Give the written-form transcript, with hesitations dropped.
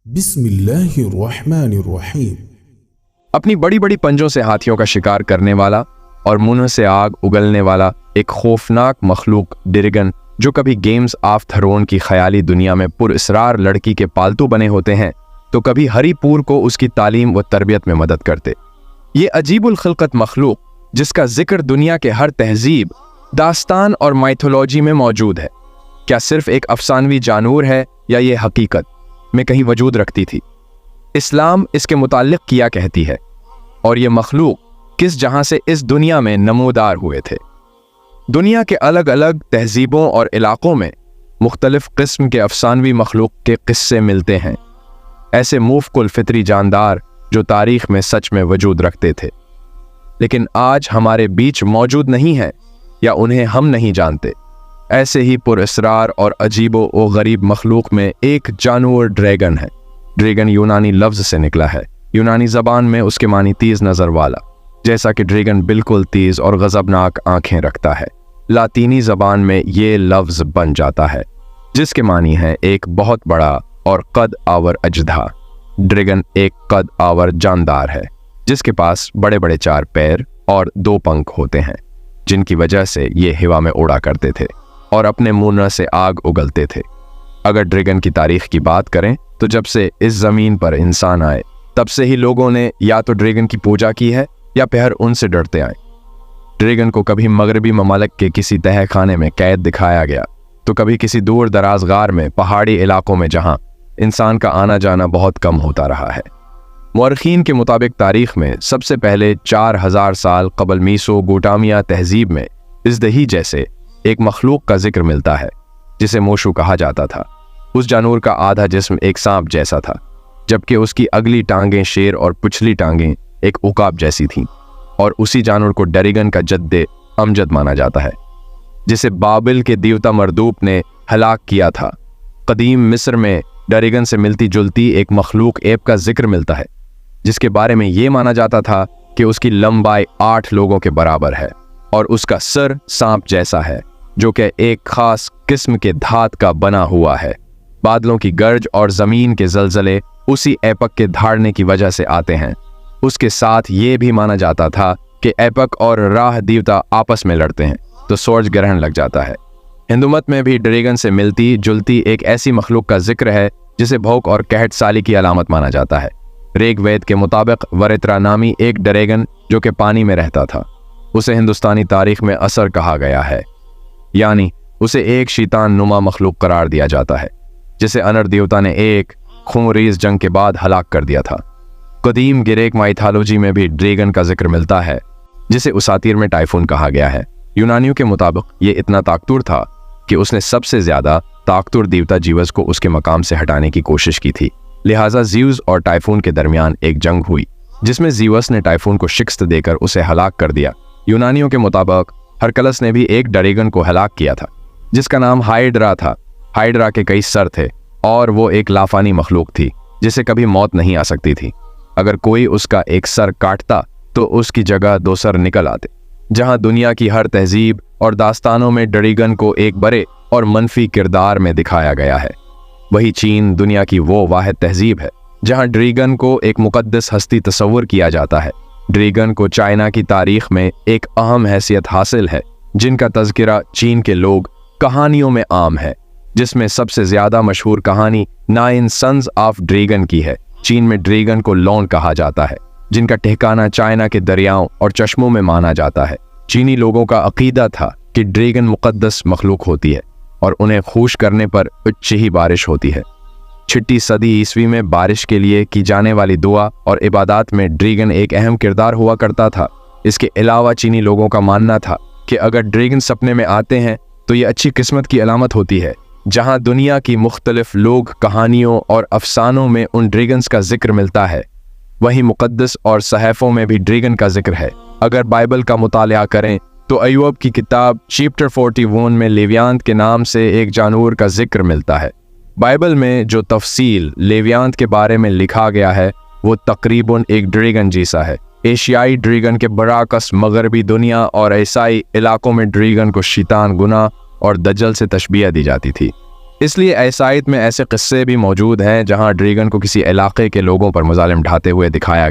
बिस्मिल्लाहिर्रहमानिर्रहीम। अपनी बड़ी बड़ी पंजों से हाथियों का शिकार करने वाला और मुंह से आग उगलने वाला एक खौफनाक मखलूक ड्रैगन, जो कभी गेम्स ऑफ थ्रोन की ख्याली दुनिया में पुरअसरार लड़की के पालतू बने होते हैं तो कभी हरिपुर को उसकी तालीम व तरबियत में मदद करते। ये अजीबुल खिलकत मखलूक, जिसका जिक्र दुनिया के हर तहजीब, दास्तान और माइथोलॉजी में मौजूद है, क्या सिर्फ एक अफसानवी जानवर है या ये हकीकत में कहीं वजूद रखती थी? इस्लाम इसके मुताल्लिक क्या कहती है और ये मखलूक किस जहां से इस दुनिया में नमूदार हुए थे? दुनिया के अलग अलग तहजीबों और इलाकों में मुख्तलिफ किस्म के अफसानवी मखलूक के किस्से मिलते हैं, ऐसे मुफ्कुल फितरी जानदार जो तारीख में सच में वजूद रखते थे लेकिन आज हमारे बीच मौजूद नहीं है या उन्हें हम नहीं जानते। ऐसे ही पुरअसरार और अजीबो व गरीब मखलूक में एक जानवर ड्रैगन है। ड्रैगन यूनानी लफ्ज से निकला है। यूनानी ज़बान में उसके मानी तेज नज़र वाला, जैसा कि ड्रैगन बिल्कुल तेज और गज़बनाक आंखें रखता है। लातीनी ज़बान में ये लफ्ज बन जाता है, जिसके मानी है एक बहुत बड़ा और कद आवर अजधा। ड्रैगन एक कद आवर जानदार है जिसके पास बड़े बड़े 4 पैर और 2 पंख होते हैं, जिनकी वजह से ये हवा में उड़ा करते थे और अपने मुंह से आग उगलते थे। अगर ड्रैगन की तारीख की बात करें तो जब से इस ज़मीन पर इंसान आए तब से ही लोगों ने या तो ड्रैगन की पूजा की है या फिर उनसे डरते आए। ड्रैगन को कभी मगरबी ममालिक के किसी तह खाने में कैद दिखाया गया तो कभी किसी दूर दराज गार में पहाड़ी इलाकों में जहां इंसान का आना जाना बहुत कम होता रहा है। मुअर्रिखीन के मुताबिक तारीख में सबसे पहले 4000 साल कबल मेसोपोटामिया तहजीब में इज़दही जैसे एक मखलूक का जिक्र मिलता है जिसे मोशू कहा जाता था। उस जानवर का आधा जिस्म एक सांप जैसा था, जबकि उसकी अगली टांगें शेर और पिछली टांगें एक उकाब जैसी थीं, और उसी जानवर को ड्रैगन का जद्दे अमजद माना जाता है, जिसे बाबिल के देवता मरदूप ने हलाक किया था। कदीम मिस्र में ड्रैगन से मिलती जुलती एक मखलूक ऐप का जिक्र मिलता है, जिसके बारे में ये माना जाता था कि उसकी लंबाई 8 लोगों के बराबर है और उसका सर सांप जैसा है, जो कि एक खास किस्म के धात का बना हुआ है। बादलों की गर्ज और जमीन के जलजले उसी एपक के धाड़ने की वजह से आते हैं। उसके साथ ये भी माना जाता था कि एपक और राह देवता आपस में लड़ते हैं तो सूरज ग्रहण लग जाता है। हिंदू मत में भी ड्रैगन से मिलती जुलती एक ऐसी मखलूक का जिक्र है जिसे भौक और कहट साली की अलामत माना जाता है। ऋग्वेद के मुताबिक वरित्रा नामी एक ड्रैगन जो कि पानी में रहता था, उसे हिंदुस्तानी तारीख में असर कहा गया है, यानी उसे एक शैतान नुमा मखलूक करार दिया जाता है जिसे अनर देवता ने एक खूनरेज जंग के बाद हलाक कर दिया था। कदीम ग्रीक माइथोलॉजी में भी ड्रैगन का जिक्र मिलता है जिसे उसातीर में टाइफून कहा गया है। यूनानियों के मुताबिक ये इतना ताकतवर था कि उसने सबसे ज्यादा ताकतवर देवता जीवस को उसके मकाम से हटाने की कोशिश की थी। लिहाजा ज़्यूस और टाइफून के दरमियान एक जंग हुई जिसमें ज़्यूस ने टाइफून को शिकस्त देकर उसे हलाक कर दिया। यूनानियों के मुताबिक हरकलस ने भी एक ड्रैगन को हलाक किया था जिसका नाम हाइड्रा था। हाइड्रा के कई सर थे और वो एक लाफानी मखलूक थी जिसे कभी मौत नहीं आ सकती थी। अगर कोई उसका एक सर काटता तो उसकी जगह 2 सर निकल आते। जहां दुनिया की हर तहजीब और दास्तानों में ड्रैगन को एक बड़े और मनफी किरदार में दिखाया गया है, वही चीन दुनिया की वो वाहिद तहजीब है जहां ड्रैगन को एक मुकद्दस हस्ती तस्वुर किया जाता है। ड्रैगन को चाइना की तारीख में एक अहम हैसियत हासिल है, जिनका तज़किरा चीन के लोग कहानियों में आम है, जिसमें सबसे ज्यादा मशहूर कहानी 9 सन्स ऑफ ड्रैगन की है। चीन में ड्रैगन को लॉन कहा जाता है, जिनका ठिकाना चाइना के दरियाओं और चश्मों में माना जाता है। चीनी लोगों का अकीदा था कि ड्रैगन मुकद्दस मखलूक होती है और उन्हें खुश करने पर उच्च ही बारिश होती है। 6वीं सदी ईस्वी में बारिश के लिए की जाने वाली दुआ और इबादत में ड्रैगन एक अहम किरदार हुआ करता था। इसके अलावा चीनी लोगों का मानना था कि अगर ड्रैगन सपने में आते हैं तो ये अच्छी किस्मत की अलामत होती है। जहां दुनिया की मुख्तलिफ लोग कहानियों और अफसानों में उन ड्रैगन्स का जिक्र मिलता है, वहीं मुकद्दस और सहाफ़ों में भी ड्रैगन का जिक्र है। अगर बाइबल का मुतालिया करें तो अय्यूब की किताब चैप्टर 41 में लेवियांत के नाम से एक जानवर का जिक्र मिलता है। बाइबल में जो तफसील लेवियांत के बारे में लिखा गया है वो तकरीबन एक ड्रैगन जैसा है। एशियाई ड्रैगन के बराकस मगरबी दुनिया और ईसाई इलाकों में ड्रैगन को शैतान, गुनाह और दज्जल से तशबीह दी जाती थी। اس لیے عیسائیت میں ایسے قصے بھی موجود ہیں جہاں ڈریگن کو کسی علاقے کے لوگوں پر مظالم ڈھاتے ہوئے دکھایا